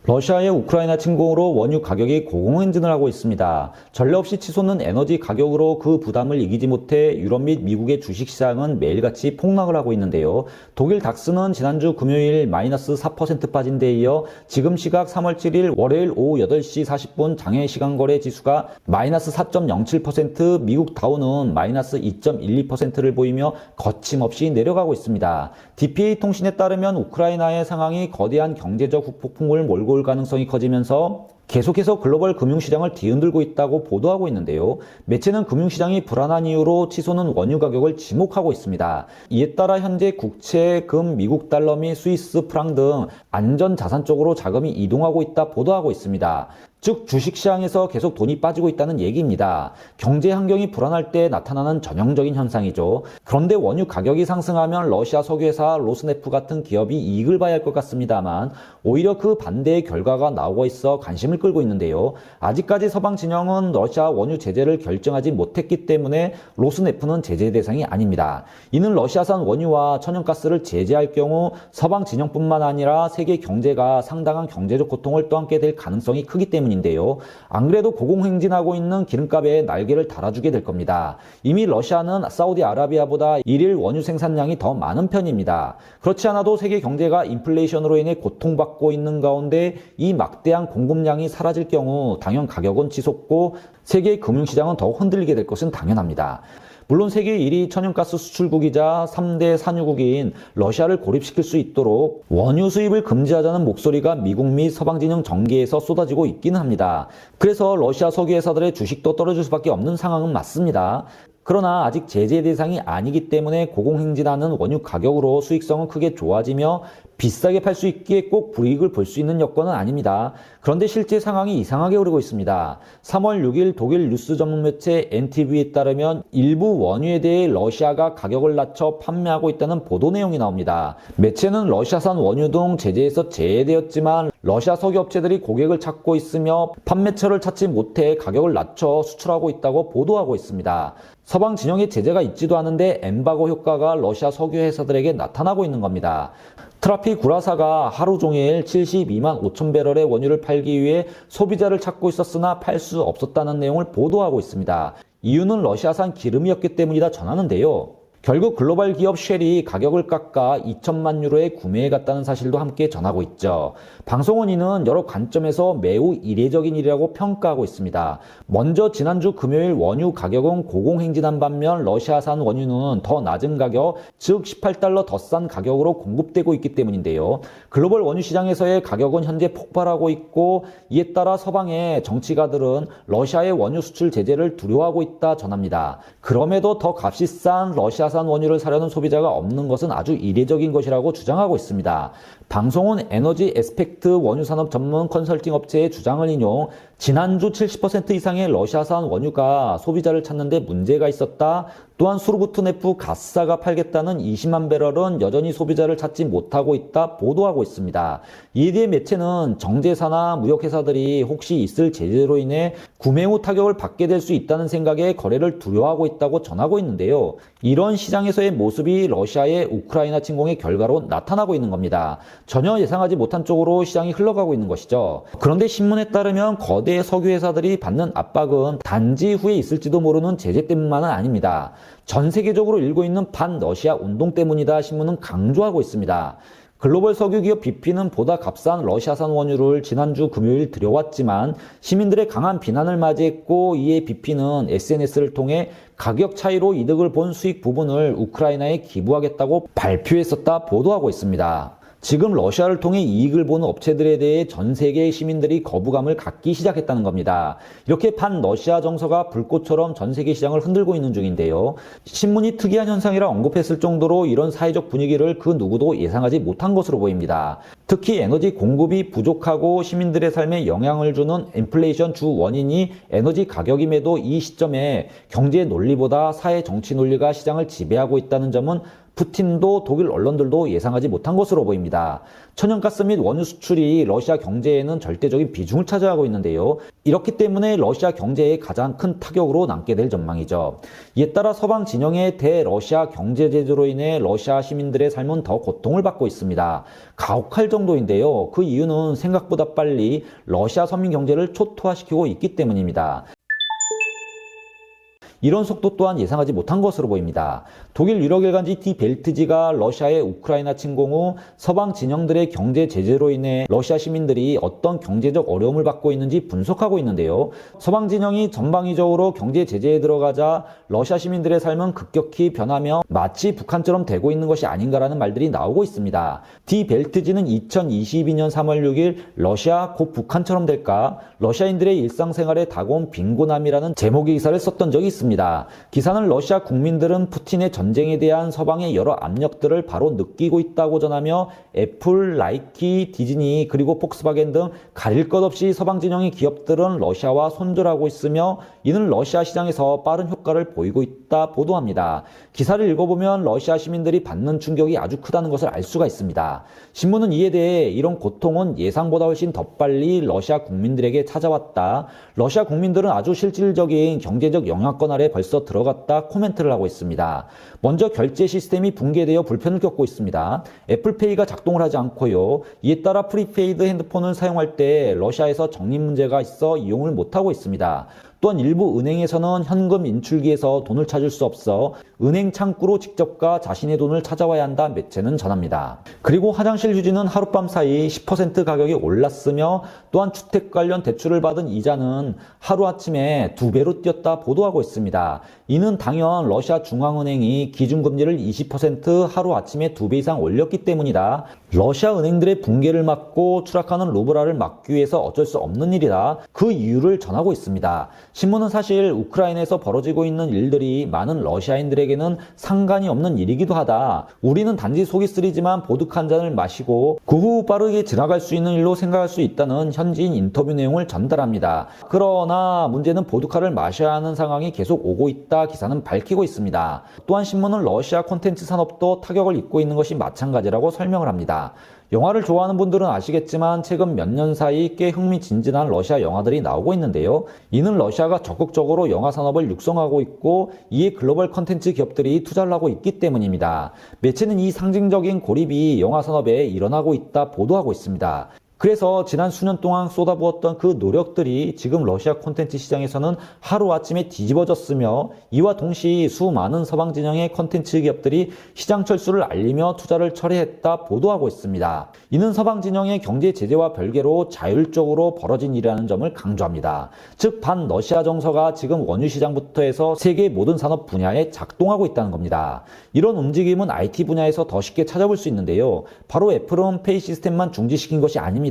러시아의 우크라이나 침공으로 원유 가격이 고공행진을 하고 있습니다. 전례 없이 치솟는 에너지 가격으로 그 부담을 이기지 못해 유럽 및 미국의 주식시장은 매일같이 폭락을 하고 있는데요. 독일 닥스는 지난주 금요일 마이너스 4% 빠진 데 이어 지금 시각 3월 7일 월요일 오후 8시 40분 장외 시간거래 지수가 마이너스 4.07%, 미국 다우는 마이너스 2.12%를 보이며 거침없이 내려가고 있습니다. DPA 통신에 따르면 우크라이나의 상황이 거대한 경제적 후폭풍을 몰고 올 가능성이 커지면서 계속해서 글로벌 금융시장을 뒤흔들고 있다고 보도하고 있는데요. 매체는 금융시장이 불안한 이유로 치솟는 원유 가격을 지목하고 있습니다. 이에 따라 현재 국채, 금, 미국 달러 및 스위스 프랑 등 안전자산 쪽으로 자금이 이동하고 있다 보도하고 있습니다. 즉 주식시장에서 계속 돈이 빠지고 있다는 얘기입니다. 경제 환경이 불안할 때 나타나는 전형적인 현상이죠. 그런데 원유 가격이 상승하면 러시아 석유회사 로스네프 같은 기업이 이익을 봐야 할 것 같습니다만 오히려 그 반대의 결과가 나오고 있어 관심을 끌고 있는데요. 아직까지 서방 진영은 러시아 원유 제재를 결정하지 못했기 때문에 로스네프는 제재 대상이 아닙니다. 이는 러시아산 원유와 천연가스를 제재할 경우 서방 진영뿐만 아니라 세계 경제가 상당한 경제적 고통을 떠안게 될 가능성이 크기 때문인데요. 안 그래도 고공행진하고 있는 기름값에 날개를 달아주게 될 겁니다. 이미 러시아는 사우디아라비아보다 일일 원유 생산량이 더 많은 편입니다. 그렇지 않아도 세계 경제가 인플레이션으로 인해 고통받고 있는 가운데 이 막대한 공급량이 사라질 경우 당연 가격은 치솟고 세계 금융시장은 더 흔들리게 될 것은 당연합니다. 물론 세계 1위 천연가스 수출국이자 3대 산유국인 러시아를 고립시킬 수 있도록 원유 수입을 금지하자는 목소리가 미국 및 서방진영 정계에서 쏟아지고 있기는 합니다. 그래서 러시아 석유회사들의 주식도 떨어질 수밖에 없는 상황은 맞습니다. 그러나 아직 제재 대상이 아니기 때문에 고공행진하는 원유 가격으로 수익성은 크게 좋아지며 비싸게 팔 수 있기에 꼭 불이익을 볼 수 있는 여건은 아닙니다. 그런데 실제 상황이 이상하게 흐르고 있습니다. 3월 6일 독일 뉴스 전문 매체 NTV에 따르면 일부 원유에 대해 러시아가 가격을 낮춰 판매하고 있다는 보도 내용이 나옵니다. 매체는 러시아산 원유 등 제재에서 제외되었지만 러시아 석유업체들이 고객을 찾고 있으며 판매처를 찾지 못해 가격을 낮춰 수출하고 있다고 보도하고 있습니다. 서방 진영의 제재가 있지도 않은데 엠바고 효과가 러시아 석유 회사들에게 나타나고 있는 겁니다. 트라피 구라사가 하루 종일 72만 5천 배럴의 원유를 팔기 위해 소비자를 찾고 있었으나 팔 수 없었다는 내용을 보도하고 있습니다. 이유는 러시아산 기름이었기 때문이다 전하는데요. 결국 글로벌 기업 쉘이 가격을 깎아 2천만 유로에 구매해 갔다는 사실도 함께 전하고 있죠. 방송은 이는 여러 관점에서 매우 이례적인 일이라고 평가하고 있습니다. 먼저 지난주 금요일 원유 가격은 고공행진한 반면 러시아산 원유는 더 낮은 가격, 즉 18달러 더 싼 가격으로 공급되고 있기 때문인데요. 글로벌 원유 시장에서의 가격은 현재 폭발하고 있고 이에 따라 서방의 정치가들은 러시아의 원유 수출 제재를 두려워하고 있다 전합니다. 그럼에도 더 값이 싼 러시아산 원유를 사려는 소비자가 없는 것은 아주 이례적인 것이라고 주장하고 있습니다. 방송은 에너지 에스펙트 원유산업 전문 컨설팅 업체의 주장을 인용, 지난주 70% 이상의 러시아산 원유가 소비자를 찾는데 문제가 있었다. 또한 수르부트네프 가스사가 팔겠다는 20만 배럴은 여전히 소비자를 찾지 못하고 있다 보도하고 있습니다. 이에 대해 매체는 정제사나 무역회사들이 혹시 있을 제재로 인해 구매 후 타격을 받게 될 수 있다는 생각에 거래를 두려워하고 있다고 전하고 있는데요. 이런 시장에서의 모습이 러시아의 우크라이나 침공의 결과로 나타나고 있는 겁니다. 전혀 예상하지 못한 쪽으로 시장이 흘러가고 있는 것이죠. 그런데 신문에 따르면 거대 석유회사들이 받는 압박은 단지 후에 있을지도 모르는 제재 때문만은 아닙니다. 전 세계적으로 일고 있는 반러시아 운동 때문이다 신문은 강조하고 있습니다. 글로벌 석유기업 BP는 보다 값싼 러시아산 원유를 지난주 금요일 들여왔지만 시민들의 강한 비난을 맞이했고 이에 BP는 SNS를 통해 가격 차이로 이득을 본 수익 부분을 우크라이나에 기부하겠다고 발표했었다 보도하고 있습니다. 지금 러시아를 통해 이익을 보는 업체들에 대해 전 세계의 시민들이 거부감을 갖기 시작했다는 겁니다. 이렇게 반러시아 정서가 불꽃처럼 전 세계 시장을 흔들고 있는 중인데요. 신문이 특이한 현상이라 언급했을 정도로 이런 사회적 분위기를 그 누구도 예상하지 못한 것으로 보입니다. 특히 에너지 공급이 부족하고 시민들의 삶에 영향을 주는 인플레이션 주 원인이 에너지 가격임에도 이 시점에 경제 논리보다 사회 정치 논리가 시장을 지배하고 있다는 점은 푸틴도 독일 언론들도 예상하지 못한 것으로 보입니다. 천연가스 및 원유 수출이 러시아 경제에는 절대적인 비중을 차지하고 있는데요. 이렇기 때문에 러시아 경제에 가장 큰 타격으로 남게 될 전망이죠. 이에 따라 서방 진영의 대러시아 경제 제재로 인해 러시아 시민들의 삶은 더 고통을 받고 있습니다. 가혹할 정도인데요. 그 이유는 생각보다 빨리 러시아 서민 경제를 초토화시키고 있기 때문입니다. 이런 속도 또한 예상하지 못한 것으로 보입니다. 독일 유력 일간지 디 벨트지가 러시아의 우크라이나 침공 후 서방 진영들의 경제 제재로 인해 러시아 시민들이 어떤 경제적 어려움을 받고 있는지 분석하고 있는데요. 서방 진영이 전방위적으로 경제 제재에 들어가자 러시아 시민들의 삶은 급격히 변하며 마치 북한처럼 되고 있는 것이 아닌가라는 말들이 나오고 있습니다. 디 벨트지는 2022년 3월 6일 러시아 곧 북한처럼 될까? 러시아인들의 일상생활에 다가온 빈곤함이라는 제목의 기사를 썼던 적이 있습니다. 기사는 러시아 국민들은 푸틴의 전쟁에 대한 서방의 여러 압력들을 바로 느끼고 있다고 전하며 애플, 나이키, 디즈니 그리고 폭스바겐 등 가릴 것 없이 서방 진영의 기업들은 러시아와 손절하고 있으며 이는 러시아 시장에서 빠른 효과를 보이고 있다 보도합니다. 기사를 읽어보면 러시아 시민들이 받는 충격이 아주 크다는 것을 알 수가 있습니다. 신문은 이에 대해 이런 고통은 예상보다 훨씬 더 빨리 러시아 국민들에게 찾아왔다. 러시아 국민들은 아주 실질적인 경제적 영향권 아래 벌써 들어갔다 코멘트를 하고 있습니다. 먼저 결제 시스템이 붕괴되어 불편을 겪고 있습니다. 애플페이가 작동을 하지 않고요. 이에 따라 프리페이드 핸드폰을 사용할 때 러시아에서 적립 문제가 있어 이용을 못하고 있습니다. 또한 일부 은행에서는 현금 인출기에서 돈을 찾을 수 없어 은행 창구로 직접 가 자신의 돈을 찾아와야 한다 매체는 전합니다. 그리고 화장실 휴지는 하룻밤 사이 10% 가격이 올랐으며 또한 주택 관련 대출을 받은 이자는 하루아침에 2배로 뛰었다 보도하고 있습니다. 이는 당연 러시아 중앙은행이 기준금리를 20% 하루아침에 2배 이상 올렸기 때문이다. 러시아 은행들의 붕괴를 막고 추락하는 루블화를 막기 위해서 어쩔 수 없는 일이다. 그 이유를 전하고 있습니다. 신문은 사실 우크라이나에서 벌어지고 있는 일들이 많은 러시아인들에게는 상관이 없는 일이기도 하다. 우리는 단지 속이 쓰리지만 보드카 한 잔을 마시고 그 후 빠르게 지나갈 수 있는 일로 생각할 수 있다는 현지인 인터뷰 내용을 전달합니다. 그러나 문제는 보드카를 마셔야 하는 상황이 계속 오고 있다 기사는 밝히고 있습니다. 또한 신문은 러시아 콘텐츠 산업도 타격을 입고 있는 것이 마찬가지라고 설명을 합니다. 영화를 좋아하는 분들은 아시겠지만 최근 몇 년 사이 꽤 흥미진진한 러시아 영화들이 나오고 있는데요. 이는 러시아가 적극적으로 영화 산업을 육성하고 있고 이에 글로벌 컨텐츠 기업들이 투자를 하고 있기 때문입니다. 매체는 이 상징적인 고립이 영화 산업에 일어나고 있다 보도하고 있습니다. 그래서 지난 수년 동안 쏟아부었던 그 노력들이 지금 러시아 콘텐츠 시장에서는 하루아침에 뒤집어졌으며 이와 동시에 수많은 서방 진영의 콘텐츠 기업들이 시장 철수를 알리며 투자를 철회했다 보도하고 있습니다. 이는 서방 진영의 경제 제재와 별개로 자율적으로 벌어진 일이라는 점을 강조합니다. 즉 반러시아 정서가 지금 원유 시장부터 해서 세계 모든 산업 분야에 작동하고 있다는 겁니다. 이런 움직임은 IT 분야에서 더 쉽게 찾아볼 수 있는데요. 바로 애플은 페이 시스템만 중지시킨 것이 아닙니다.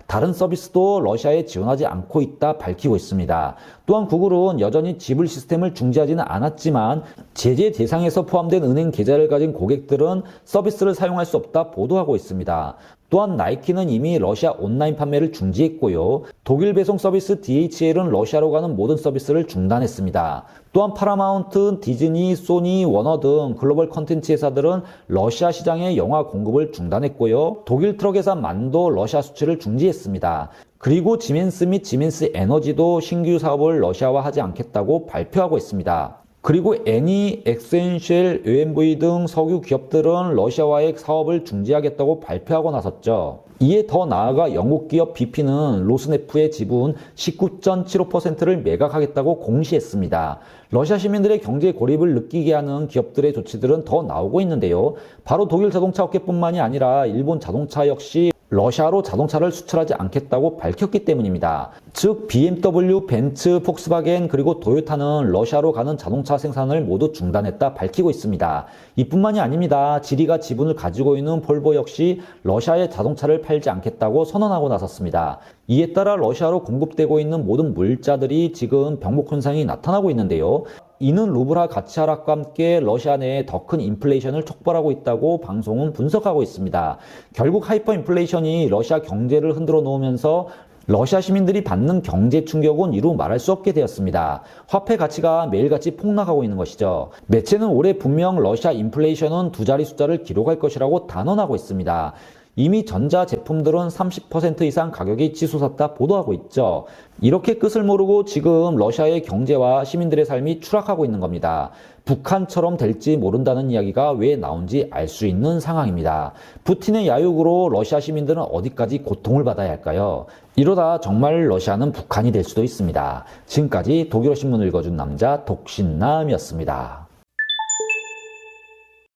다른 서비스도 러시아에 지원하지 않고 있다 밝히고 있습니다. 또한 구글은 여전히 지불 시스템을 중지하지는 않았지만 제재 대상에서 포함된 은행 계좌를 가진 고객들은 서비스를 사용할 수 없다 보도하고 있습니다. 또한 나이키는 이미 러시아 온라인 판매를 중지했고요. 독일 배송 서비스 DHL은 러시아로 가는 모든 서비스를 중단했습니다. 또한 파라마운트, 디즈니, 소니, 워너 등 글로벌 컨텐츠 회사들은 러시아 시장에 영화 공급을 중단했고요. 독일 트럭 회사 만도 러시아 수출을 중지했습니다. 그리고 지멘스 및 지멘스 에너지도 신규 사업을 러시아화하지 않겠다고 발표하고 있습니다. 그리고 애니, 엑센쉘, OMV 등 석유 기업들은 러시아와의 사업을 중지하겠다고 발표하고 나섰죠. 이에 더 나아가 영국 기업 BP는 로스네프의 지분 19.75%를 매각하겠다고 공시했습니다. 러시아 시민들의 경제 고립을 느끼게 하는 기업들의 조치들은 더 나오고 있는데요. 바로 독일 자동차 업계뿐만이 아니라 일본 자동차 역시 러시아로 자동차를 수출하지 않겠다고 밝혔기 때문입니다. 즉 BMW, 벤츠, 폭스바겐 그리고 도요타는 러시아로 가는 자동차 생산을 모두 중단했다 밝히고 있습니다. 이뿐만이 아닙니다. 지리가 지분을 가지고 있는 볼보 역시 러시아에 자동차를 팔지 않겠다고 선언하고 나섰습니다. 이에 따라 러시아로 공급되고 있는 모든 물자들이 지금 병목 현상이 나타나고 있는데요. 이는 루블화 가치 하락과 함께 러시아 내에 더 큰 인플레이션을 촉발하고 있다고 방송은 분석하고 있습니다. 결국 하이퍼 인플레이션이 러시아 경제를 흔들어 놓으면서 러시아 시민들이 받는 경제 충격은 이루 말할 수 없게 되었습니다. 화폐 가치가 매일같이 폭락하고 있는 것이죠. 매체는 올해 분명 러시아 인플레이션은 두 자리 숫자를 기록할 것이라고 단언하고 있습니다. 이미 전자 제품들은 30% 이상 가격이 치솟았다 보도하고 있죠. 이렇게 끝을 모르고 지금 러시아의 경제와 시민들의 삶이 추락하고 있는 겁니다. 북한처럼 될지 모른다는 이야기가 왜 나온지 알 수 있는 상황입니다. 푸틴의 야욕으로 러시아 시민들은 어디까지 고통을 받아야 할까요? 이러다 정말 러시아는 북한이 될 수도 있습니다. 지금까지 독일어 신문을 읽어준 남자 독신남이었습니다.